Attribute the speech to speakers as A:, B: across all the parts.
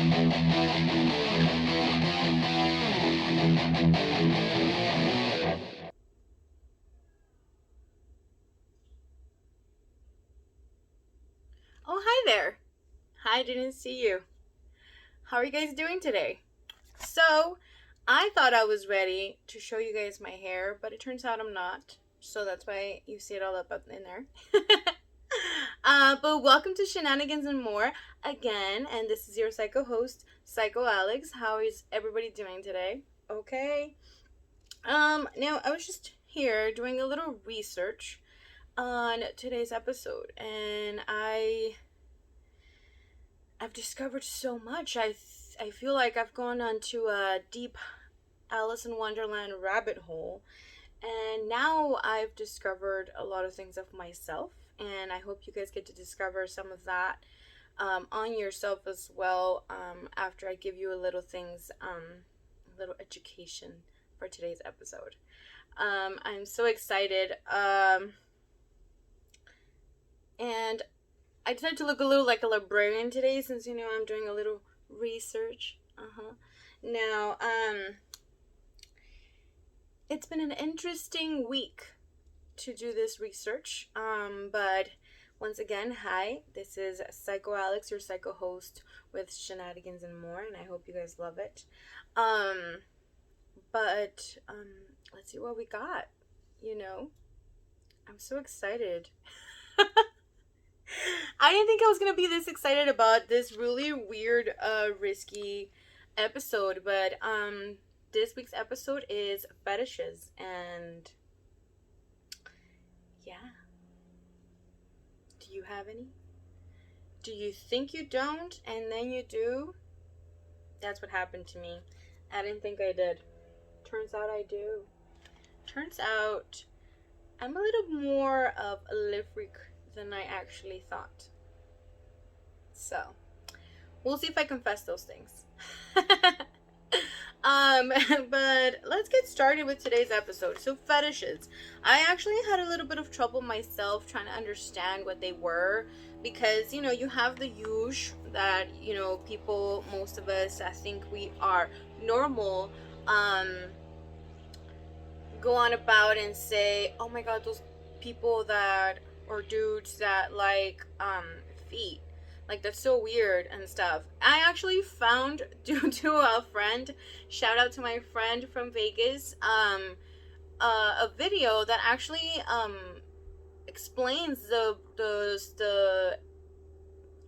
A: Oh, hi there. I didn't see you. How are you guys doing today? So, I thought I was ready to show you guys my hair, but it turns out I'm not. So that's why you see it all up in there. But welcome to Shenanigans and More again, and this is your psycho host, Psycho Alex. How is everybody doing today? Okay. Now I was just here doing a little research on today's episode, and I've discovered so much. I feel like I've gone onto a deep Alice in Wonderland rabbit hole, and now I've discovered a lot of things of myself, and I hope you guys get to discover some of that on yourself as well. After I give you a little things, a little education for today's episode. I'm so excited. And I decided to look a little like a librarian today since I'm doing a little research. Now, it's been an interesting week to do this research. But once again, hi, this is Psycho Alex, your psycho host with Shenanigans and More, and I hope you guys love it. But let's see what we got. I'm so excited. I didn't think I was gonna be this excited about this really weird, risky episode, but this week's episode is fetishes, and yeah. Do you have any? Do you think you don't, and then you do? That's what happened to me. I didn't think I did. Turns out I do. Turns out I'm a little more of a lip freak than I actually thought. So, we'll see if I confess those things. But let's get started with today's episode. So, fetishes. I actually had a little bit of trouble myself trying to understand what they were because, you have the huge that, people, most of us, I think we are normal, go on about and say, oh my god, those people that, or dudes that like, feet. Like, that's so weird and stuff. I actually found, due to a friend, shout out to my friend from Vegas, a video that actually, explains the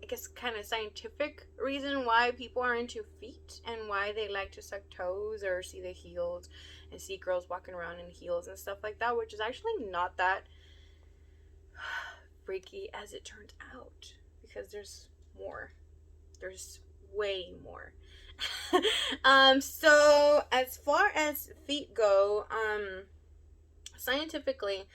A: I guess kind of scientific reason why people are into feet and why they like to suck toes or see the heels and see girls walking around in heels and stuff like that, which is actually not that freaky as it turned out because there's more. There's way more. So as far as feet go, scientifically,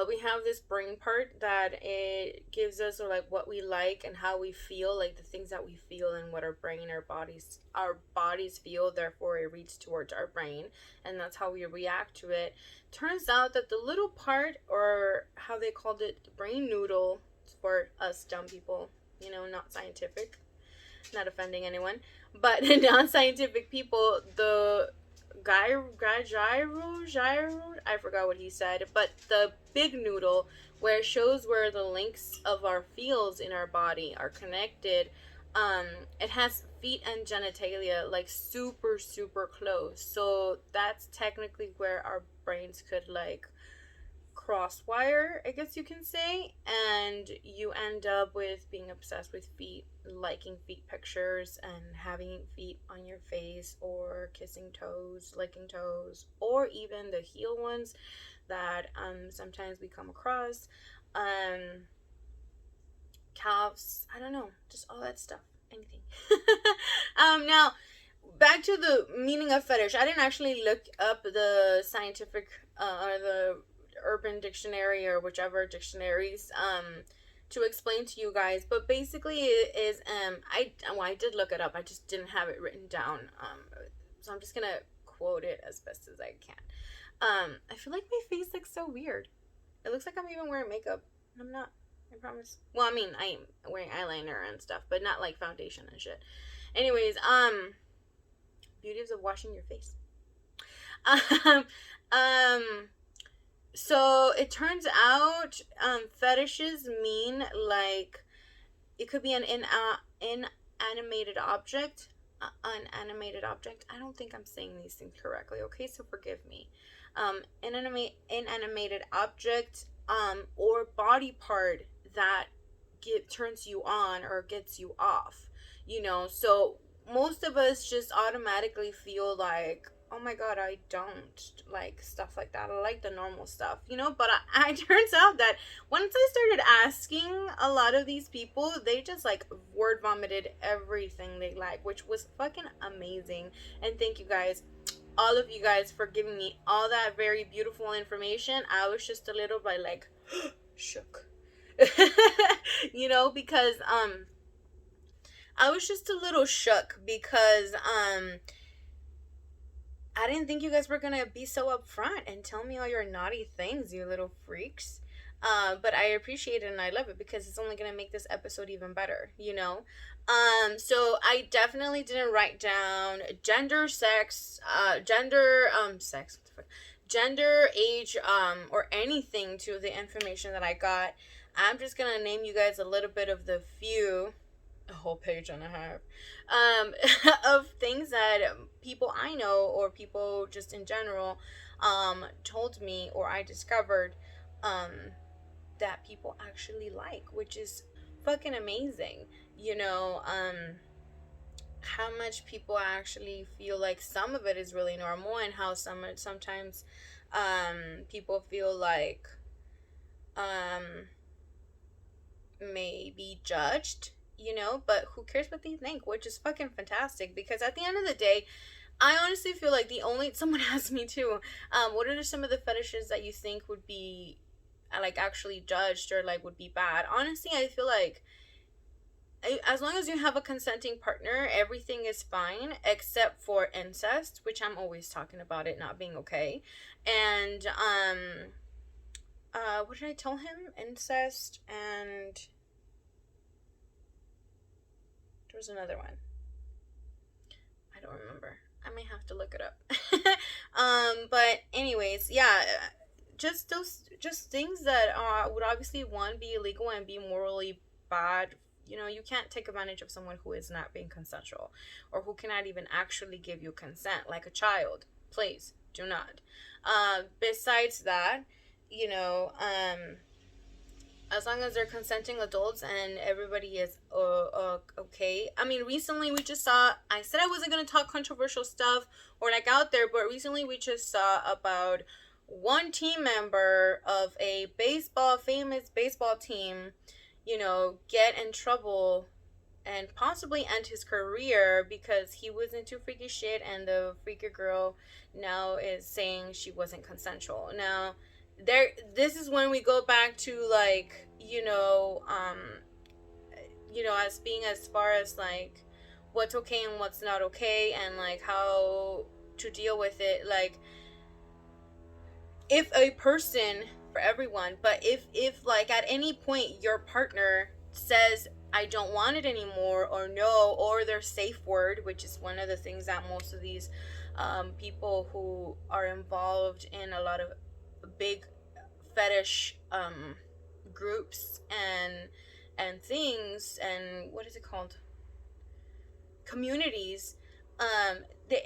A: we have this brain part that it gives us, or like what we like and how we feel, like the things that we feel and what our brain, our bodies feel. Therefore, it reads towards our brain, and that's how we react to it. Turns out that the little part, or how they called it, the brain noodle, for us dumb people, not scientific, not offending anyone, but non-scientific people, the gyro, I forgot what he said, but the big noodle where it shows where the links of our feels in our body are connected, it has feet and genitalia like super super close, so that's technically where our brains could like crosswire, I guess you can say, and you end up with being obsessed with feet, liking feet pictures, and having feet on your face, or kissing toes, licking toes, or even the heel ones that sometimes we come across, calves, I don't know, just all that stuff, anything. Now, back to the meaning of fetish. I didn't actually look up the scientific or the Urban Dictionary or whichever dictionaries to explain to you guys, but basically it is I did look it up, I just didn't have it written down, so I'm just gonna quote it as best as I can. I feel like my face looks so weird. It looks like I'm even wearing makeup. I'm not, I promise. Well, I mean, I'm wearing eyeliner and stuff, but not like foundation and shit. Anyways, beauties of washing your face. Um, um, so it turns out, fetishes mean like it could be an inanimated object. Unanimated object. I don't think I'm saying these things correctly. Okay, so forgive me. Inanimated object, or body part that turns you on or gets you off. So most of us just automatically feel like, oh my god, I don't like stuff like that. I like the normal stuff, but I turns out that once I started asking a lot of these people, they just like word vomited everything they like, which was fucking amazing. And thank you guys, all of you guys, for giving me all that very beautiful information. I was just a little bit like shook. Because I was just a little shook because I didn't think you guys were gonna be so upfront and tell me all your naughty things, you little freaks. But I appreciate it and I love it because it's only gonna make this episode even better. So I definitely didn't write down gender, sex, sex, gender, age, or anything to the information that I got. I'm just gonna name you guys a little bit of the few, a whole page and a half, of things that people I know or people just in general told me or I discovered that people actually like, which is fucking amazing. You know, how much people actually feel like some of it is really normal, and how sometimes people feel like may be judged, but who cares what they think, which is fucking fantastic, because at the end of the day, I honestly feel like someone asked me too, what are some of the fetishes that you think would be like actually judged or like would be bad? Honestly, I feel like as long as you have a consenting partner, everything is fine except for incest, which I'm always talking about it not being okay. And what did I tell him? Incest, and there was another one. I don't remember. I may have to look it up. But anyways, yeah, just things that would obviously, one, be illegal and be morally bad. You can't take advantage of someone who is not being consensual, or who cannot even actually give you consent, like a child. Please do not. Besides that, as long as they're consenting adults and everybody is okay. I mean, recently we just saw, I said I wasn't going to talk controversial stuff or like out there, but recently we just saw about one team member of a famous baseball team, get in trouble and possibly end his career because he was into freaky shit, and the freaky girl now is saying she wasn't consensual. Now, this is when we go back to like, as being as far as like what's okay and what's not okay, and like how to deal with it. Like, if a person, for everyone, but if like at any point your partner says I don't want it anymore, or no, or their safe word, which is one of the things that most of these people who are involved in a lot of big fetish groups and things, and what is it called, communities,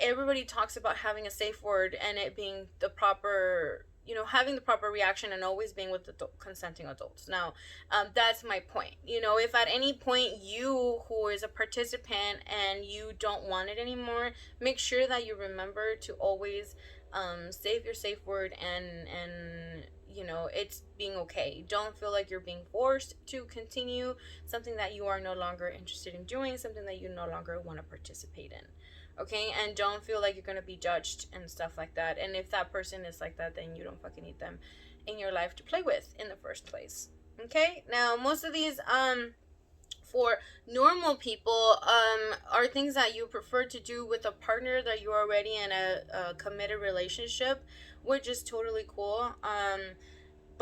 A: everybody talks about having a safe word and it being the proper, having the proper reaction and always being with the consenting adults. Now, that's my point. If at any point you, who is a participant, and you don't want it anymore, make sure that you remember to always save your safe word, and it's being okay. Don't feel like you're being forced to continue something that you are no longer interested in doing, something that you no longer want to participate in. Okay, and don't feel like you're gonna be judged and stuff like that. And if that person is like that, then you don't fucking need them in your life to play with in the first place. Okay, now most of these for normal people are things that you prefer to do with a partner that you're already in a committed relationship, which is totally cool.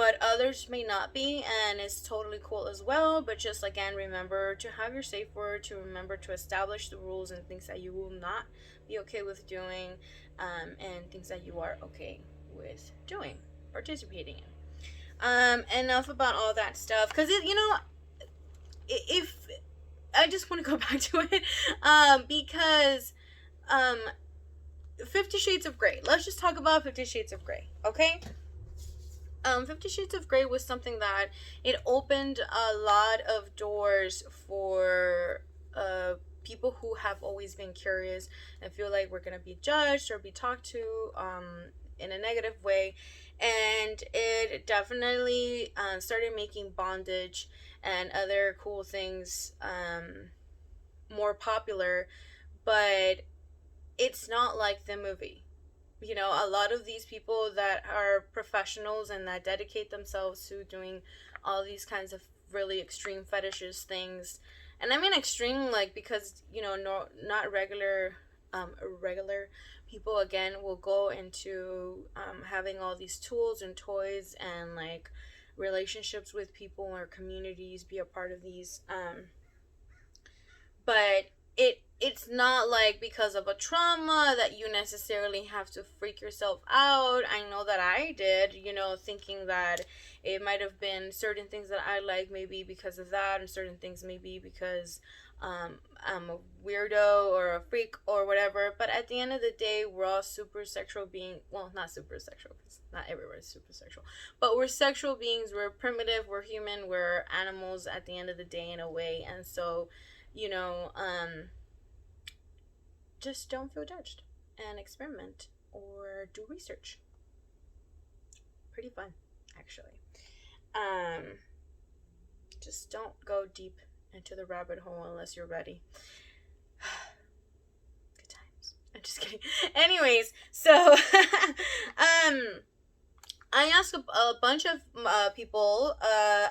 A: but others may not be, and it's totally cool as well. But just again, remember to have your safe word, to remember to establish the rules and things that you will not be okay with doing, and things that you are okay with doing, participating in. Enough about all that stuff, because if I just want to go back to it, because um 50 Shades of Grey. Let's just talk about 50 Shades of Grey, okay? 50 Shades of Grey was something that it opened a lot of doors for people who have always been curious and feel like we're gonna be judged or be talked to in a negative way, and it definitely started making bondage and other cool things more popular, but it's not like the movie. A lot of these people that are professionals and that dedicate themselves to doing all these kinds of really extreme fetishes things, and I mean extreme, like, because no, not regular people, again, will go into having all these tools and toys and like relationships with people or communities, be a part of these, but it's not like because of a trauma that you necessarily have to freak yourself out. I know that I did, thinking that it might have been certain things that I like, maybe because of that, and certain things maybe because I'm a weirdo or a freak or whatever. But at the end of the day, we're all super sexual beings. Well, not super sexual, because not everywhere is super sexual, but we're sexual beings. We're primitive, we're human, we're animals at the end of the day, in a way. And so, you know, just don't feel judged and experiment or do research. Pretty fun, actually. Um, just don't go deep into the rabbit hole unless you're ready. Good times. I'm just kidding. Anyways, so I asked a bunch of people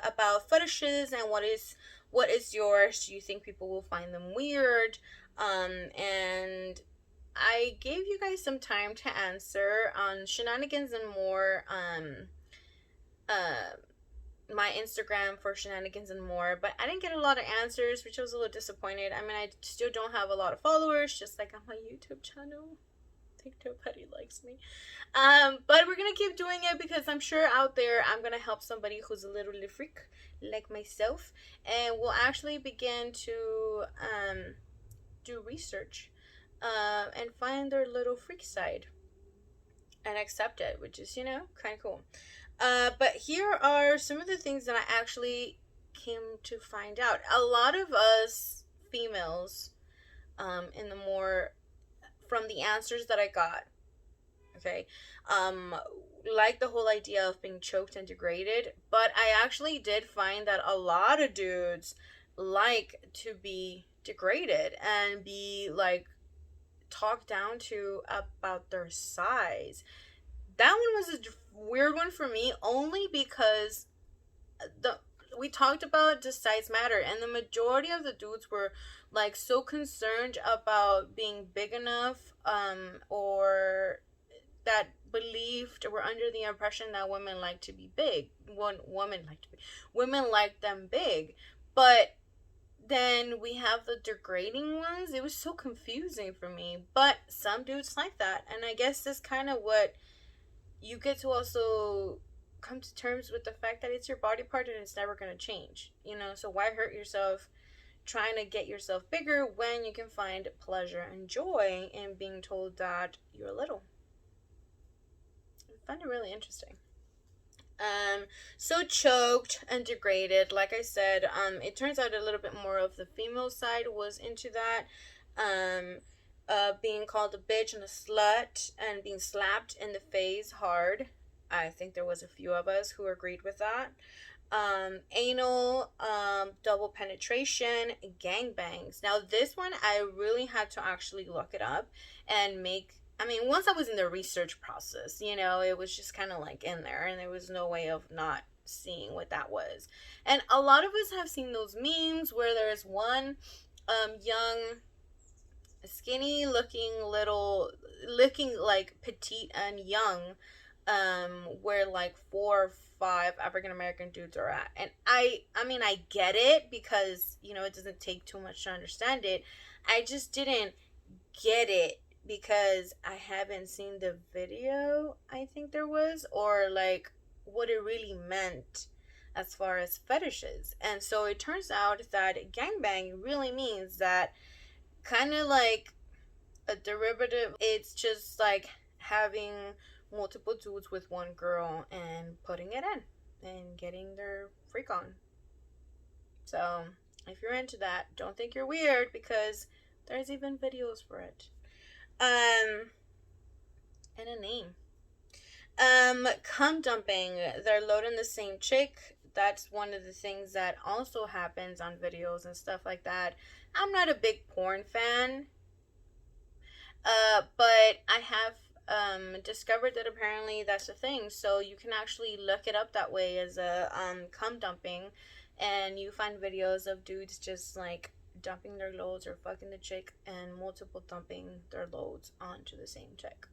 A: about fetishes and what is yours. Do you think people will find them weird? And I gave you guys some time to answer on Shenanigans and More. Uh, my Instagram for Shenanigans and More, but I didn't get a lot of answers, which I was a little disappointed. I mean, I still don't have a lot of followers, just like on my YouTube channel. I think nobody likes me. But we're gonna keep doing it because I'm sure out there I'm gonna help somebody who's a little freak like myself, and we'll actually begin to do research and find their little freak side and accept it, which is kind of cool. But here are some of the things that I actually came to find out. A lot of us females, in the more from the answers that I got, okay, like the whole idea of being choked and degraded, but I actually did find that a lot of dudes like to be degraded and be like talked down to about their size. That one was a weird one for me, only because the we talked about does size matter, and the majority of the dudes were like so concerned about being big enough, or that believed or were under the impression that women like to be big. Women like them big, but then we have the degrading ones. It was so confusing for me, but some dudes like that, and I guess that's kind of what you get to also come to terms with the fact that it's your body part and it's never going to change. So why hurt yourself trying to get yourself bigger when you can find pleasure and joy in being told that you're little? I find it really interesting. So choked and degraded, like I said, it turns out a little bit more of the female side was into that. Being called a bitch and a slut and being slapped in the face hard. I think there was a few of us who agreed with that. Anal, double penetration, gangbangs. Now this one I really had to actually look it up and once I was in the research process, it was just kind of like in there, and there was no way of not seeing what that was. And a lot of us have seen those memes where there's one young, skinny looking like petite and young where like 4 or 5 African American dudes are at. And I mean I get it because, you know, it doesn't take too much to understand it. I just didn't get it because I haven't seen the video, I think there was, or like what it really meant as far as fetishes. And so it turns out that gangbang really means that, kind of like a derivative, it's just like having multiple dudes with one girl and putting it in and getting their freak on. So if you're into that, don't think you're weird because there's even videos for it. And a name. Cum dumping. They're loading the same chick. That's one of the things that also happens on videos and stuff like that. I'm not a big porn fan, but I have discovered that apparently that's a thing. So you can actually look it up that way as a cum dumping, and you find videos of dudes just like dumping their loads or fucking the chick and multiple dumping their loads onto the same chick.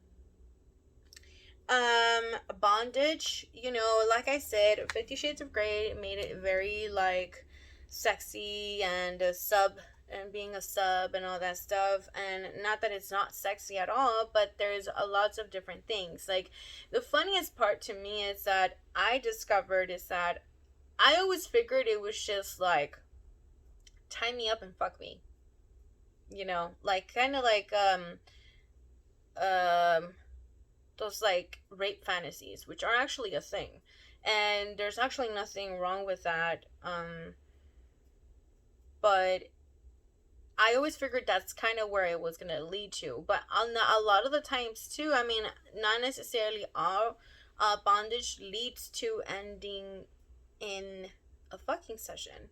A: Bondage, you know, like I said, 50 Shades of Grey made it very like sexy and a sub and being a sub and all that stuff. And not that it's not sexy at all, but there's a lots of different things. Like the funniest part to me is that I discovered is that I always figured it was just like tie me up and fuck me. You know, like kind of like um those like rape fantasies, which are actually a thing, and there's actually nothing wrong with that. But I always figured that's kind of where it was gonna lead to. But on a lot of the times too, I mean, not necessarily all bondage leads to ending in a fucking session.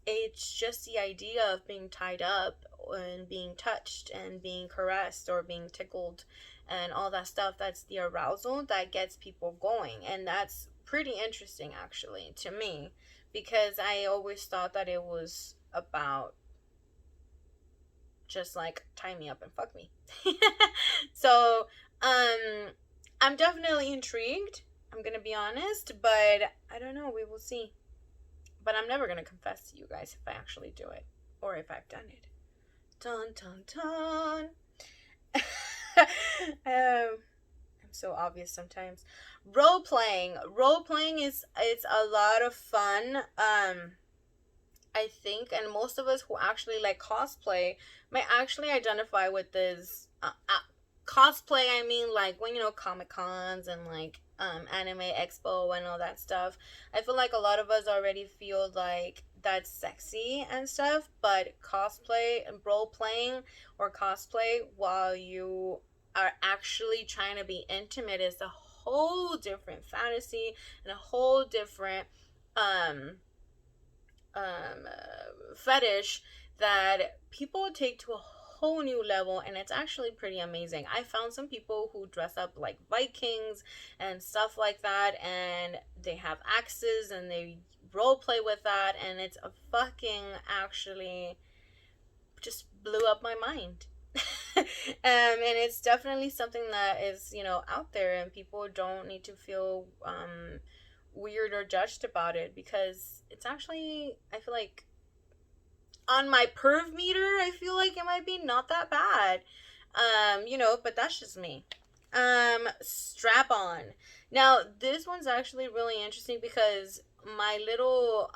A: It's just the idea of being tied up and being touched and being caressed or being tickled and all that stuff. That's the arousal that gets people going, and that's pretty interesting actually to me, because I always thought that it was about just like tie me up and fuck me. So I'm definitely intrigued, I'm gonna be honest, but I don't know, we will see. But I'm never gonna confess to you guys if I actually do it or if I've done it. Dun dun dun. I'm so obvious sometimes. Role playing. Role playing is, it's a lot of fun. I think, and most of us who actually like cosplay might actually identify with this. Cosplay, I mean, like when, you know, Comic Cons and like Anime Expo and all that stuff. I feel like a lot of us already feel like that's sexy and stuff, but cosplay and role playing or cosplay while you are actually trying to be intimate is a whole different fantasy and a whole different um fetish that people take to a whole new level, and it's actually pretty amazing. I found some people who dress up like Vikings and stuff like that, and they have axes and they role play with that, and it's a fucking actually just blew up my mind. And it's definitely something that is, you know, out there, and people don't need to feel weird or judged about it, because it's actually, I feel like on my perv meter, I feel like it might be not that bad. You know, but that's just me. Strap on. Now, this one's actually really interesting because my little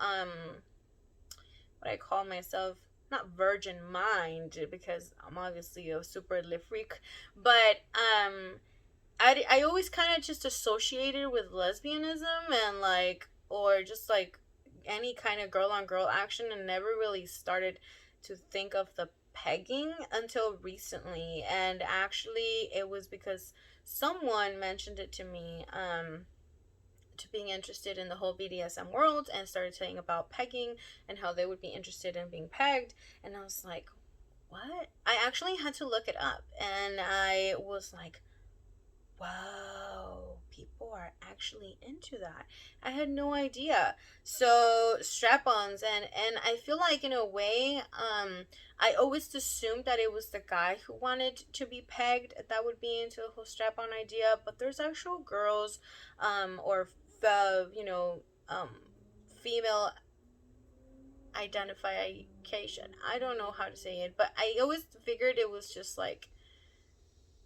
A: what I call myself, not virgin mind, because I'm obviously a super lip freak, but I always kind of just associated with lesbianism and like, or just like any kind of girl on girl action, and never really started to think of the pegging until recently. And actually it was because someone mentioned it to me, to being interested in the whole BDSM world, and started saying about pegging and how they would be interested in being pegged. And I was like, what? I actually had to look it up, and I was like, wow, people are actually into that. I had no idea. So strap-ons, and I feel like in a way, I always assumed that it was the guy who wanted to be pegged that would be into the whole strap-on idea, but there's actual girls, or you know, female identification. I don't know how to say it, but I always figured it was just like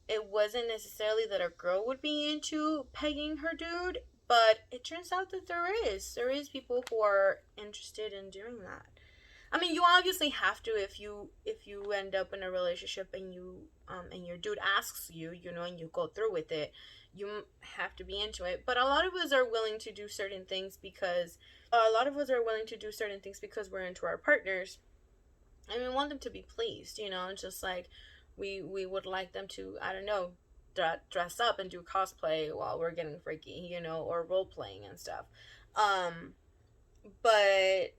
A: it wasn't necessarily that a girl would be into pegging her dude, but it turns out that there is people who are interested in doing that. I mean, you obviously have to if you end up in a relationship and and your dude asks you, and you go through with it, you have to be into it. But a lot of us are willing to do certain things because we're into our partners, and we want them to be pleased. Just like we would like them to, I don't know, dress up and do cosplay while we're getting freaky, or role playing and stuff. Um, but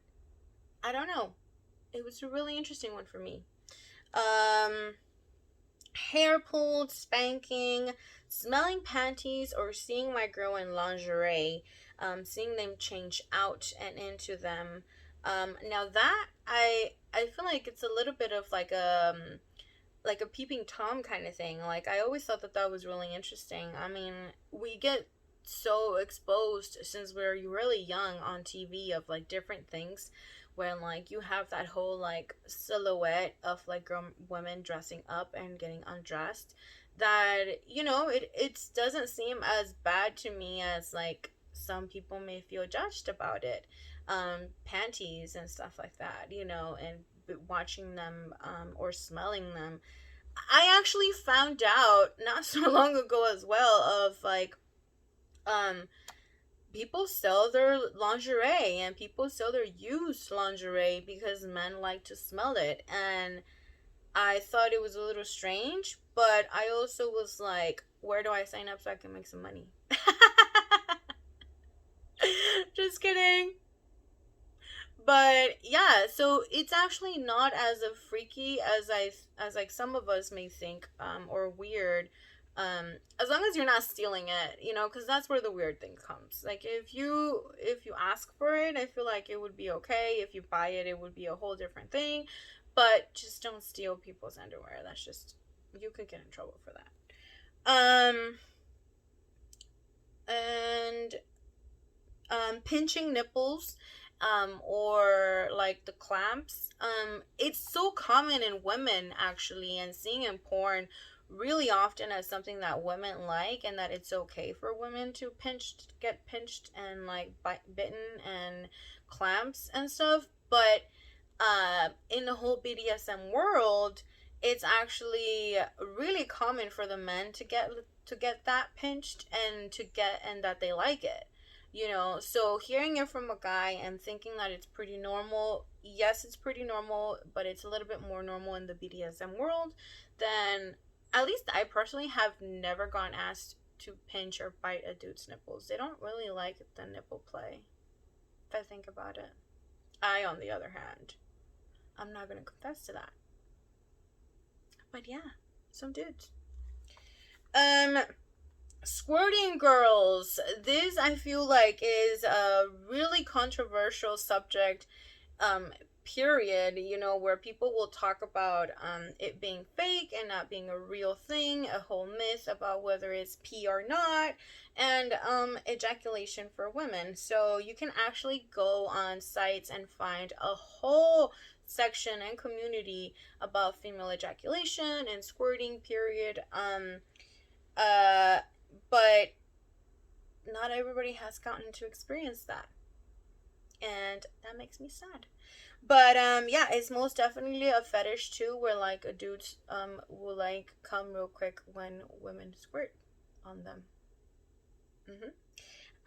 A: I don't know. It was a really interesting one for me. Um, Hair pulled, spanking, smelling panties, or seeing my girl in lingerie, seeing them change out and into them. Now that I feel like it's a little bit of like a peeping tom kind of thing. Like, I always thought that that was really interesting. I mean, we get so exposed since we're really young on TV of like different things, when like you have that whole like silhouette of like women dressing up and getting undressed, that it doesn't seem as bad to me as like some people may feel judged about it. Panties and stuff like that, and watching them, or smelling them. I actually found out not so long ago as well of like, um people sell their lingerie, and people sell their used lingerie because men like to smell it. And I thought it was a little strange, but I also was like, where do I sign up so I can make some money? Just kidding. But yeah, so it's actually not as a freaky as like some of us may think, or weird, as long as you're not stealing it, because that's where the weird thing comes. Like, if you ask for it, I feel like it would be okay. If you buy it, it would be a whole different thing. But just don't steal people's underwear. That's just, you could get in trouble for that. And Pinching nipples, or like the clamps. It's so common in women, actually, and seeing in porn really often as something that women like, and that it's okay for women to get pinched and like bitten and clamps and stuff. But in the whole BDSM world, it's actually really common for the men to get that pinched, and that they like it. So hearing it from a guy and thinking that it's pretty normal, yes, it's pretty normal, but it's a little bit more normal in the BDSM world than, at least I personally have never gone asked to pinch or bite a dude's nipples. They don't really like the nipple play, if I think about it. I, on the other hand, I'm not going to confess to that. But yeah, some dudes. Um, Squirting girls. This, I feel like, is a really controversial subject, um, period, where people will talk about it being fake and not being a real thing, a whole myth about whether it's pee or not, and ejaculation for women. So you can actually go on sites and find a whole section and community about female ejaculation and squirting, period. Uh but not everybody has gotten to experience that, and that makes me sad. But yeah, it's most definitely a fetish too, where like a dude will like come real quick when women squirt on them.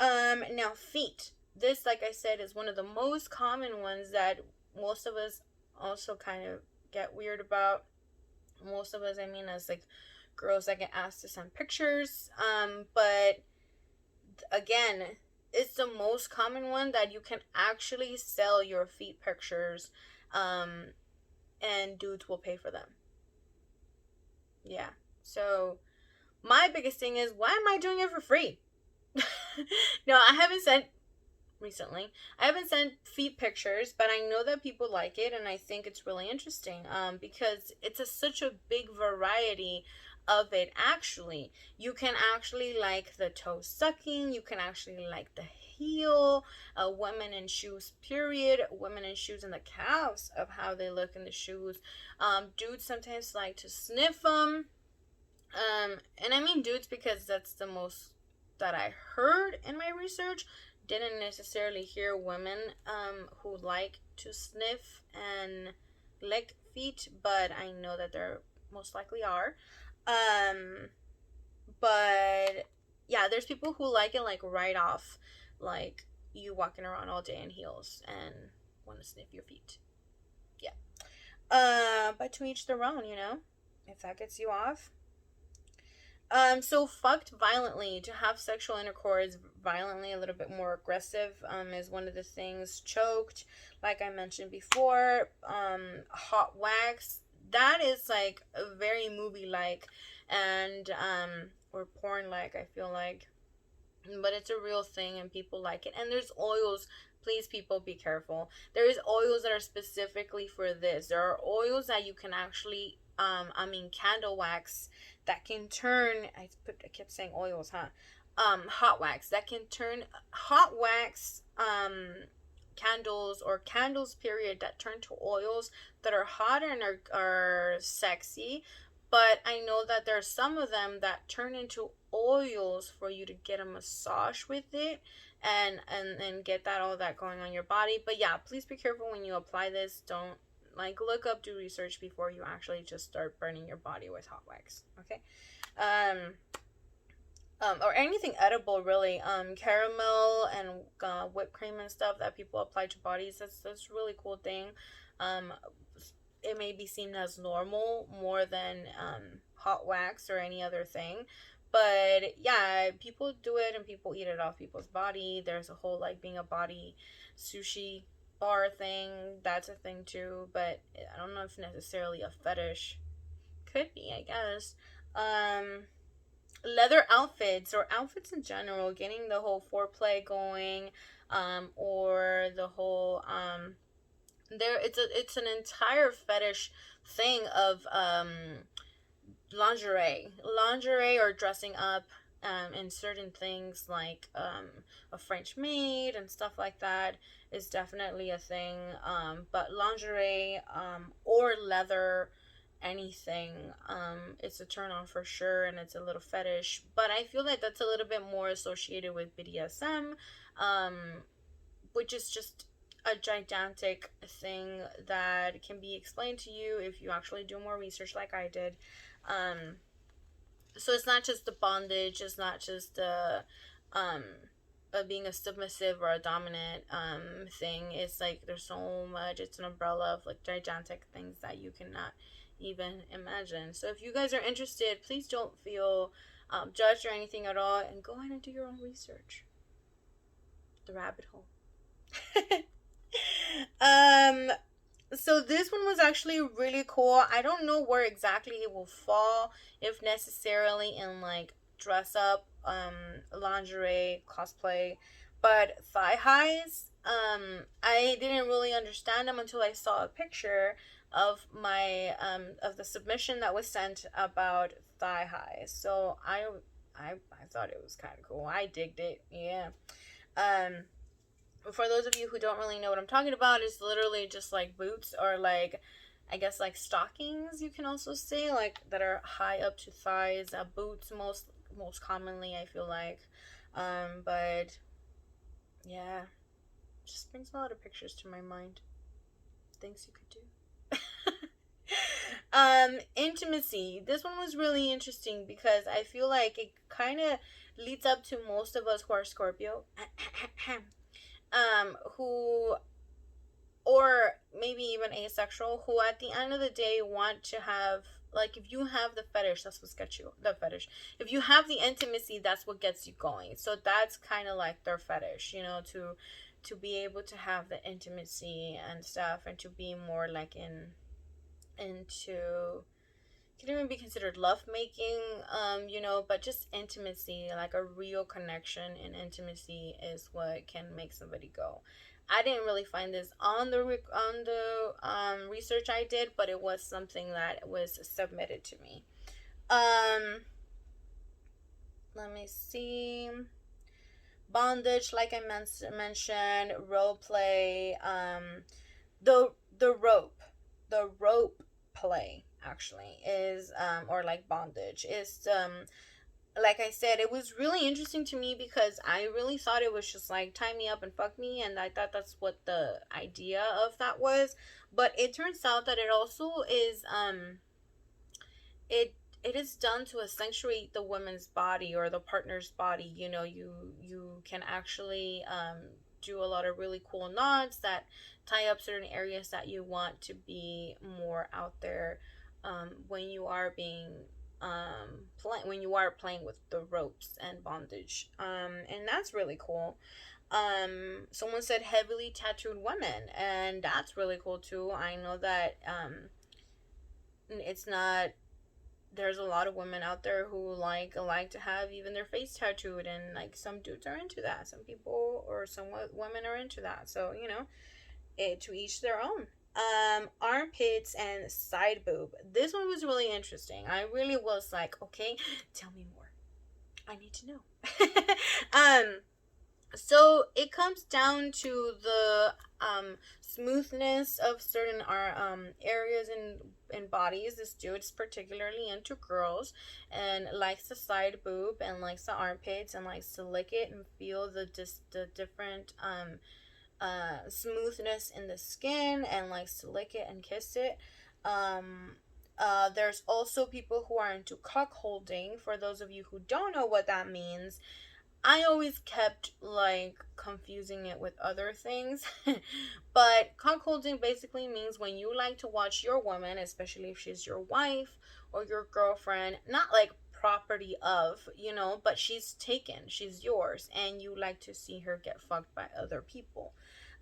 A: Now, feet. This, like I said, is one of the most common ones that most of us also kind of get weird about. Most of us, I mean, as like girls that get asked to send pictures. But again, it's the most common one that you can actually sell your feet pictures, um, and dudes will pay for them. Yeah. So my biggest thing is, why am I doing it for free? No, I haven't sent recently. I haven't sent feet pictures, but I know that people like it, and I think it's really interesting. Because it's such a big variety of it. Actually, you can actually like the toe sucking. You can actually like the heel. Women in shoes, period. Women in shoes and the calves of how they look in the shoes. Dudes sometimes like to sniff them. And I mean dudes because that's the most that I heard in my research. Didn't necessarily hear women who like to sniff and lick feet, but I know that there most likely are. Um, but yeah, there's people who like it like right off, like you walking around all day in heels and want to sniff your feet. Yeah. But to each their own, you know. If that gets you off, so fucked violently, to have sexual intercourse violently, a little bit more aggressive, is one of the things. Choked, like I mentioned before. Hot wax, that is like a very movie like, and or porn like. I feel like, but it's a real thing and people like it. And there's oils. Please, people, be careful. There is oils that are specifically for this. There are oils that you can actually candle wax that can turn. I kept saying oils, huh? Hot wax that can turn. Hot wax candles, or candles period, that turn to oils that are hot and are sexy. But I know that there are some of them that turn into oils for you to get a massage with it, and get that all that going on your body. But yeah, please be careful when you apply this. Don't, like, look up, do research before you actually just start burning your body with hot wax. Okay. um or anything edible, really. Caramel and whipped cream and stuff that people apply to bodies, that's a really cool thing. um it may be seen as normal more than hot wax or any other thing. But yeah, people do it and people eat it off people's body. There's a whole, like, being a body sushi bar thing. That's a thing too, but I don't know if necessarily a fetish. Could be, I guess. Leather outfits, or outfits in general, getting the whole foreplay going, or the whole there it's an entire fetish thing of lingerie or dressing up in certain things, like a French maid and stuff like that is definitely a thing. But lingerie, or leather, anything, it's a turn on for sure, and it's a little fetish. But I feel like that's a little bit more associated with BDSM, um, which is just a gigantic thing that can be explained to you if you actually do more research like I did. Um, so it's not just the bondage, it's not just um, being a submissive or a dominant thing. It's like there's so much, it's an umbrella of like gigantic things that you cannot even imagine. So if you guys are interested, please don't feel judged or anything at all, and go ahead and do your own research. The rabbit hole. um so this one was actually really cool. I don't know where exactly it will fall, if necessarily in like dress up, lingerie, cosplay, but thigh highs. I didn't really understand them until I saw a picture of my of the submission that was sent about thigh highs. So I thought it was kind of cool. I digged it. Yeah. um for those of you who don't really know what I'm talking about, it's literally just like boots, or like, I guess, like stockings, you can also say, like, that are high up to thighs. Boots most commonly, I feel like. But yeah, just brings a lot of pictures to my mind. Things you could do. Intimacy. This one was really interesting because I feel like it kind of leads up to most of us who are Scorpio. Who, or maybe even asexual, who at the end of the day want to have, like, if you have the fetish, that's what gets you the fetish. If you have the intimacy, that's what gets you going. So that's kind of like their fetish, you know, to be able to have the intimacy and stuff, and to be more like into, I can't even even be considered love making, but just intimacy, like a real connection and intimacy is what can make somebody go. I didn't really find this on the research I did, but it was something that was submitted to me. Um, Let me see. Bondage, like I mentioned, role play, the the rope, the rope play actually is or like bondage is like I said, it was really interesting to me because I really thought it was just like tie me up and fuck me, and I thought that's what the idea of that was. But it turns out that it also is it it is done to accentuate the woman's body or the partner's body. You can actually do a lot of really cool knots that tie up certain areas that you want to be more out there when you are being when you are playing with the ropes and bondage, and that's really cool. Someone said heavily tattooed women, and that's really cool too. I know that it's not there's a lot of women out there who like to have even their face tattooed, and like some dudes are into that, some people or some women are into that, so to each their own. Armpits and side boob, this one was really interesting. I really was like, okay, tell me more, I need to know. um so it comes down to the smoothness of certain areas in bodies. This dude's particularly into girls and likes the side boob and likes the armpits and likes to lick it and feel the different smoothness in the skin, and likes to lick it and kiss it. There's also people who are into cock holding. For those of you who don't know what that means, I always kept like confusing it with other things. But cuckolding basically means when you like to watch your woman, especially if she's your wife or your girlfriend, not like property of, but she's taken, she's yours, and you like to see her get fucked by other people.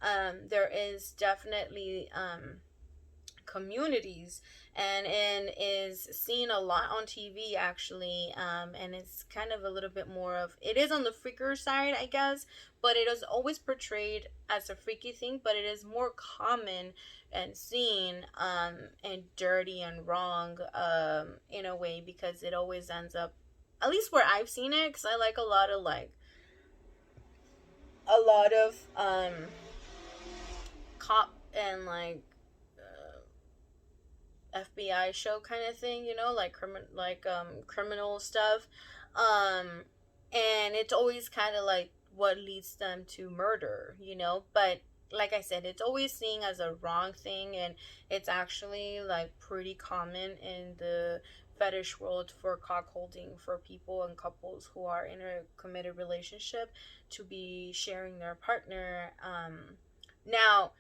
A: There is definitely communities, and is seen a lot on TV actually, and it's kind of a little bit more of, it is on the freaker side, I guess, but it is always portrayed as a freaky thing, but it is more common and seen and dirty and wrong in a way, because it always ends up, at least where I've seen it, because I like a lot of cop and like FBI show kind of thing, like criminal stuff. Um and it's always kind of like what leads them to murder, but like I said, it's always seen as a wrong thing, and it's actually like pretty common in the fetish world for cock holding, for people and couples who are in a committed relationship to be sharing their partner. Now,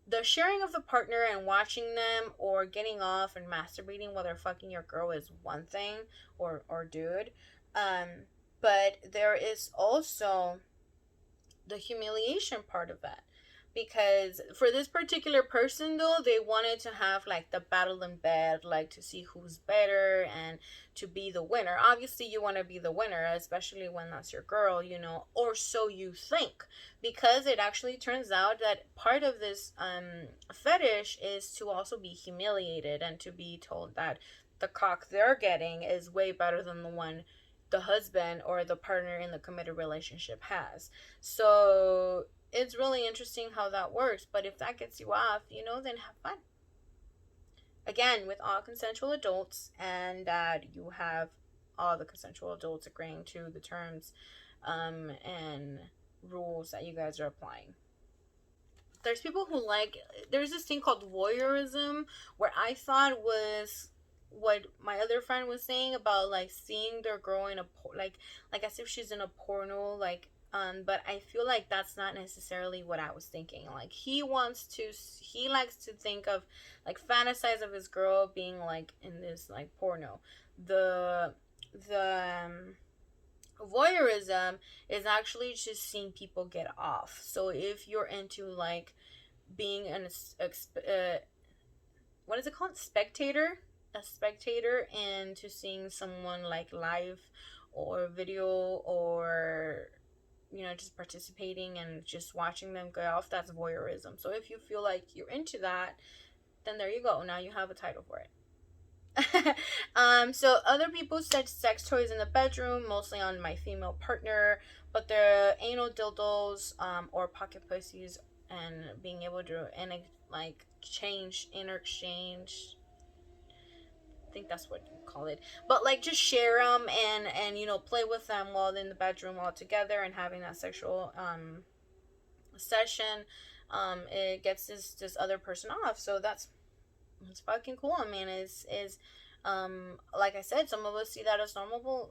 A: the sharing of the partner and watching them or getting off and masturbating while they're fucking your girl is one thing, or dude. Um, but there is also the humiliation part of that. Because for this particular person, though, they wanted to have like the battle in bed, like to see who's better and to be the winner. Obviously, you want to be the winner, especially when that's your girl, or so you think. Because it actually turns out that part of this fetish is to also be humiliated and to be told that the cock they're getting is way better than the one the husband or the partner in the committed relationship has. So it's really interesting how that works. But if that gets you off, then have fun. Again, with all consensual adults, and that you have all the consensual adults agreeing to the terms and rules that you guys are applying. There's people who there's this thing called voyeurism, where I thought was what my other friend was saying about like seeing their girl in a like as if she's in a porno, but I feel like that's not necessarily what I was thinking. Like he likes to think of, like, fantasize of his girl being like in this like porno. The voyeurism is actually just seeing people get off. So if you're into like being what is it called, spectator, a spectator into seeing someone like live or video, or just participating and just watching them go off. That's voyeurism. So if you feel like you're into that, then there you go, now you have a title for it. So other people said sex toys in the bedroom, mostly on my female partner, but the anal dildos, or pocket pussies, and being able to like interchange. I think that's what you call it. But like just share them, and play with them while in the bedroom all together and having that sexual session. It gets this other person off. So it's fucking cool. I mean, is like I said, some of us see that as normal,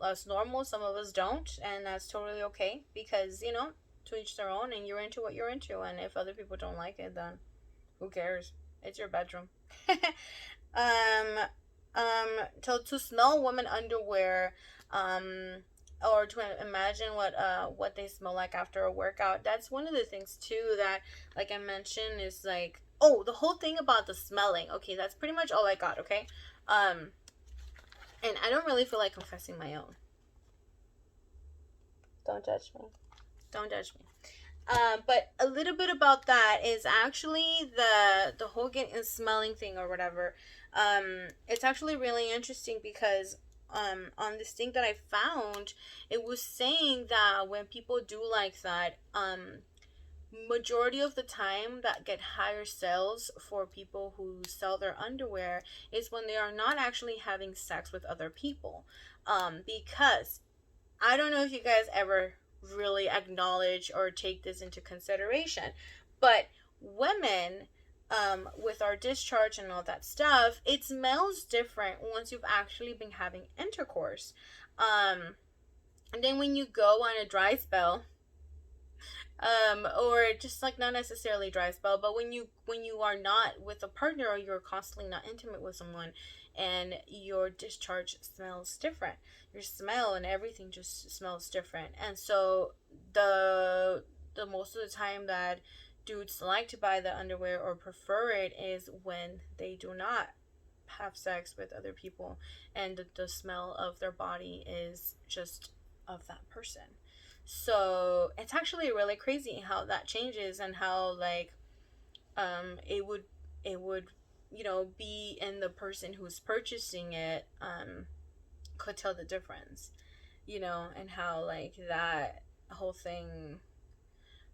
A: some of us don't, and that's totally okay, because to each their own, and you're into what you're into, and if other people don't like it, then who cares? It's your bedroom. um to smell women underwear, or to imagine what they smell like after a workout. That's one of the things too that, like I mentioned, is like, oh, the whole thing about the smelling. Okay, that's pretty much all I got. Okay. And I don't really feel like confessing my own. Don't judge me. Don't judge me. But a little bit about that is actually the whole getting smelling thing or whatever. It's actually really interesting because on this thing that I found, it was saying that when people do like that, majority of the time that get higher sales for people who sell their underwear is when they are not actually having sex with other people. Because I don't know if you guys ever really acknowledge or take this into consideration, but women, with our discharge and all that stuff, it smells different once you've actually been having intercourse. And then when you go on a dry spell, or just like not necessarily dry spell, but when you are not with a partner, or you're constantly not intimate with someone, and your discharge smells different, your smell and everything just smells different. And so the most of the time that dudes like to buy the underwear or prefer it is when they do not have sex with other people, and the smell of their body is just of that person. So it's actually really crazy how that changes, and how like it would be in the person who's purchasing it, could tell the difference, and how like that whole thing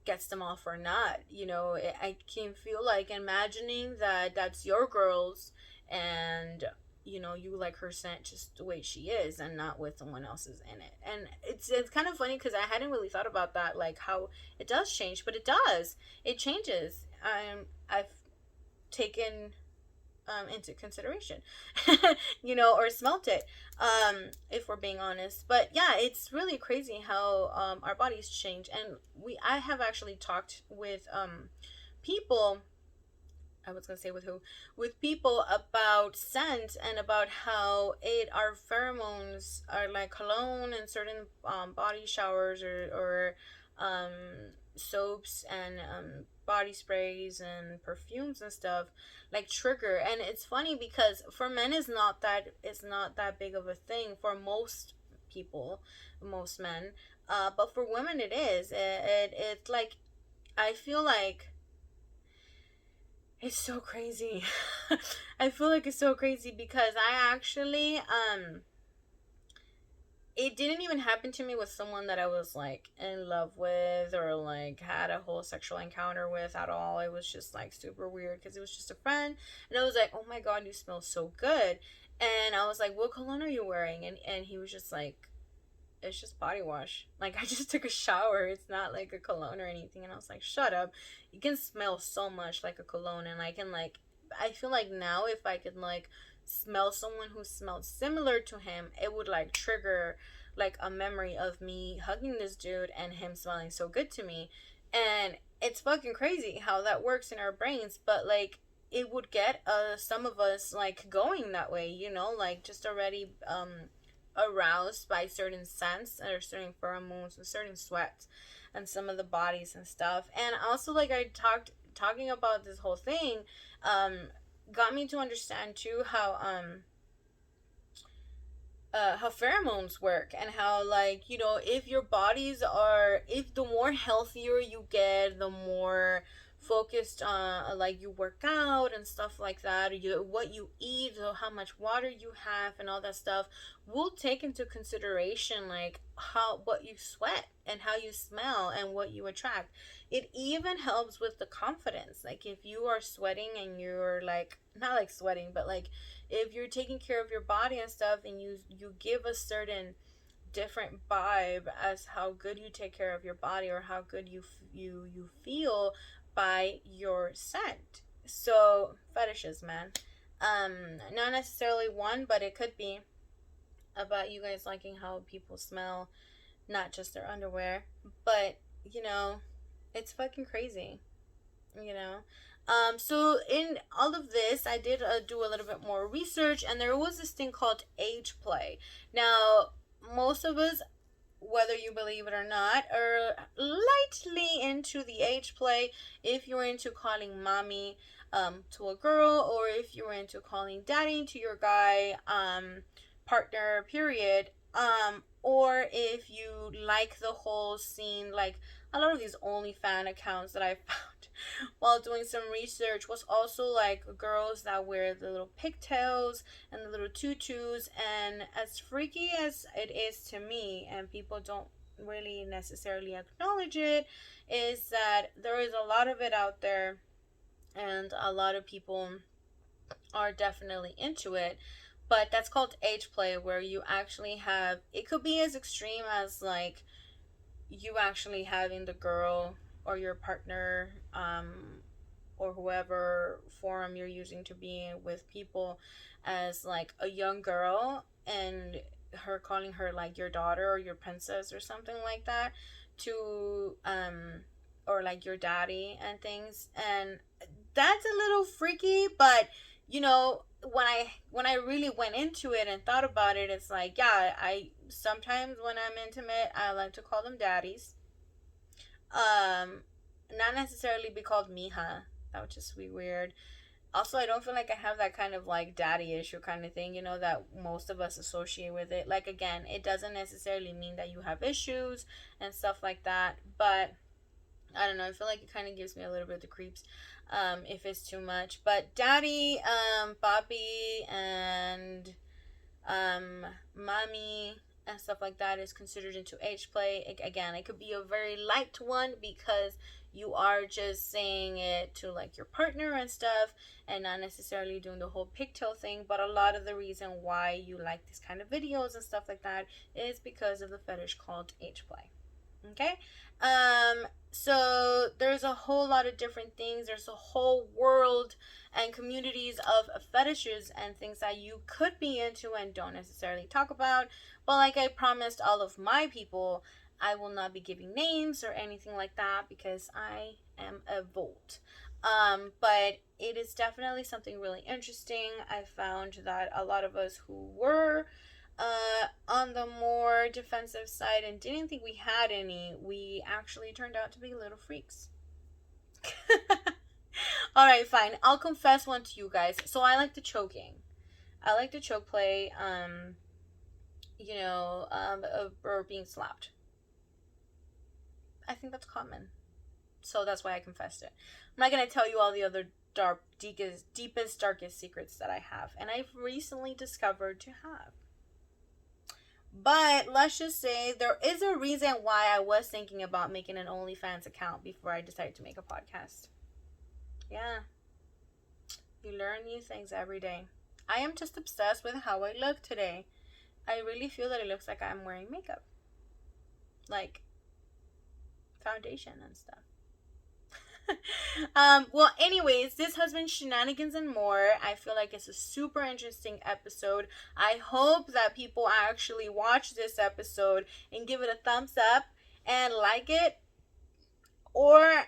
A: gets them off or not. I can feel like imagining that that's your girl's, and you like her scent just the way she is, and not with someone else's in it. And it's kind of funny because I hadn't really thought about that, like how it does change, but it changes. I've taken into consideration, or smelt it, if we're being honest. But yeah, it's really crazy how our bodies change. And I have actually talked with people. I was gonna say with who? With people about scent, and about how our pheromones are like cologne and certain body showers, or um, soaps and body sprays and perfumes and stuff, like trigger. And it's funny because for men it's not that big of a thing for most people, most men. But for women it is. It's like, I feel like it's so crazy. I feel like it's so crazy because I actually it didn't even happen to me with someone that I was like in love with, or like had a whole sexual encounter with at all. It was just like super weird because it was just a friend, and I was like, "Oh my god, you smell so good." And I was like, "What cologne are you wearing?" And he was just like, "It's just body wash. Like, I just took a shower. It's not like a cologne or anything." And I was like, "Shut up. You can smell so much like a cologne." And I feel like now if I could like smell someone who smelled similar to him, it would like trigger like a memory of me hugging this dude and him smelling so good to me. And it's fucking crazy how that works in our brains, but like it would get some of us like going that way, like just already aroused by certain scents or certain pheromones and certain sweats and some of the bodies and stuff. And also, like, talking about this whole thing, um got me to understand too how how pheromones work, and how, like, if your bodies are, if the more healthier you get, the more focused on, like, you work out and stuff like that, what you eat, so how much water you have and all that stuff will take into consideration, like, how, what you sweat and how you smell and what you attract. It even helps with the confidence, like if you are sweating and you're like, not like sweating, but like if you're taking care of your body and stuff, and you give a certain different vibe as how good you take care of your body, or how good you feel by your scent. So fetishes, man. Not necessarily one, but it could be about you guys liking how people smell, not just their underwear. But you know it's fucking crazy, you know. So in all of this, I did do a little bit more research, and there was this thing called age play. Now, most of us, whether you believe it or not, are lightly into the age play. If you're into calling mommy to a girl, or if you're into calling daddy to your guy partner, period. Or if you like the whole scene, like a lot of these OnlyFan accounts that I found while doing some research was also like girls that wear the little pigtails and the little tutus. And as freaky as it is to me, and people don't really necessarily acknowledge it, is that there is a lot of it out there, and a lot of people are definitely into it. But that's called age play, where you actually have, it could be as extreme as like you actually having the girl or your partner, or whoever forum you're using to be with people, as like a young girl, and her calling her like your daughter or your princess or something like that, to or like your daddy and things. And that's a little freaky, but when I really went into it and thought about it, it's like, yeah, I sometimes when I'm intimate, I like to call them daddies. um Not necessarily be called mija. That would just be weird. Also, I don't feel like I have that kind of like daddy issue kind of thing, that most of us associate with it. Like, again, it doesn't necessarily mean that you have issues and stuff like that, but I don't know. I feel like it kind of gives me a little bit of the creeps, if it's too much. But daddy, Bobby, and mommy and stuff like that is considered into age play. Again, it could be a very light one, because you are just saying it to like your partner and stuff, and not necessarily doing the whole pigtail thing. But a lot of the reason why you like these kind of videos and stuff like that is because of the fetish called age play. Okay. So there's a whole lot of different things. There's a whole world and communities of fetishes and things that you could be into and don't necessarily talk about. But like I promised all of my people, I will not be giving names or anything like that, because I am a Volt. But it is definitely something really interesting. I found that a lot of us who were on the more defensive side and didn't think we had any, we actually turned out to be little freaks. All right, fine. I'll confess one to you guys. So I like the choking. I like the choke play. Or being slapped. I think that's common. So that's why I confessed it. I'm not gonna tell you all the other deepest, darkest secrets that I have, and I've recently discovered to have. But let's just say there is a reason why I was thinking about making an OnlyFans account before I decided to make a podcast. Yeah, you learn new things every day. I am just obsessed with how I look today. I really feel that it looks like I'm wearing makeup, like foundation and stuff. Well, anyways, this has been Shenanigans and More. I feel like it's a super interesting episode. I hope that people actually watch this episode and give it a thumbs up and like it, or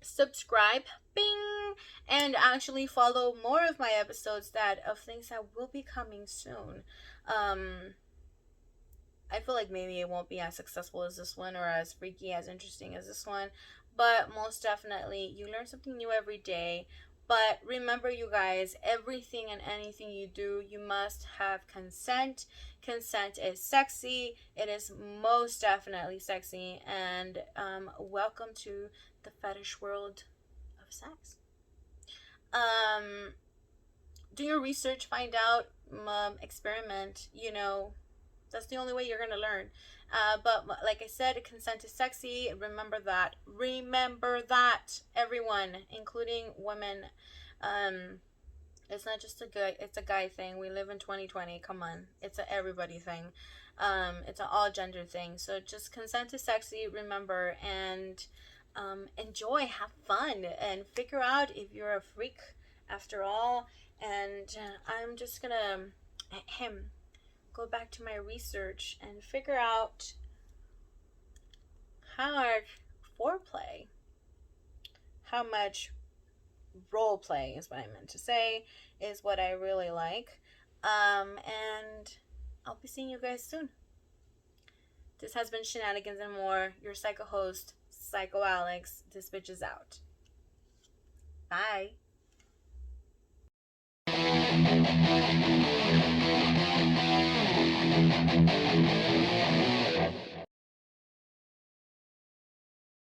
A: subscribe, bing, and actually follow more of my episodes of things that will be coming soon. I feel like maybe it won't be as successful as this one, or as freaky, as interesting as this one, but most definitely you learn something new every day. But remember, you guys, everything and anything you do, you must have consent. Consent is sexy. It is most definitely sexy. And welcome to the fetish world of sex. Do your research, find out, experiment. That's the only way you're gonna learn. But like I said, consent is sexy. Remember that. Remember that, everyone, including women. Um, it's not just it's a guy thing. We live in 2020. Come on, it's a everybody thing. It's an all gender thing. So just consent is sexy. Remember, and enjoy, have fun, and figure out if you're a freak after all. And I'm just gonna go back to my research and figure out how much foreplay, how much role play is what I meant to say, is what I really like. And I'll be seeing you guys soon. This has been Shenanigans and More, your psycho host, Psycho Alex. This bitch is out. Bye.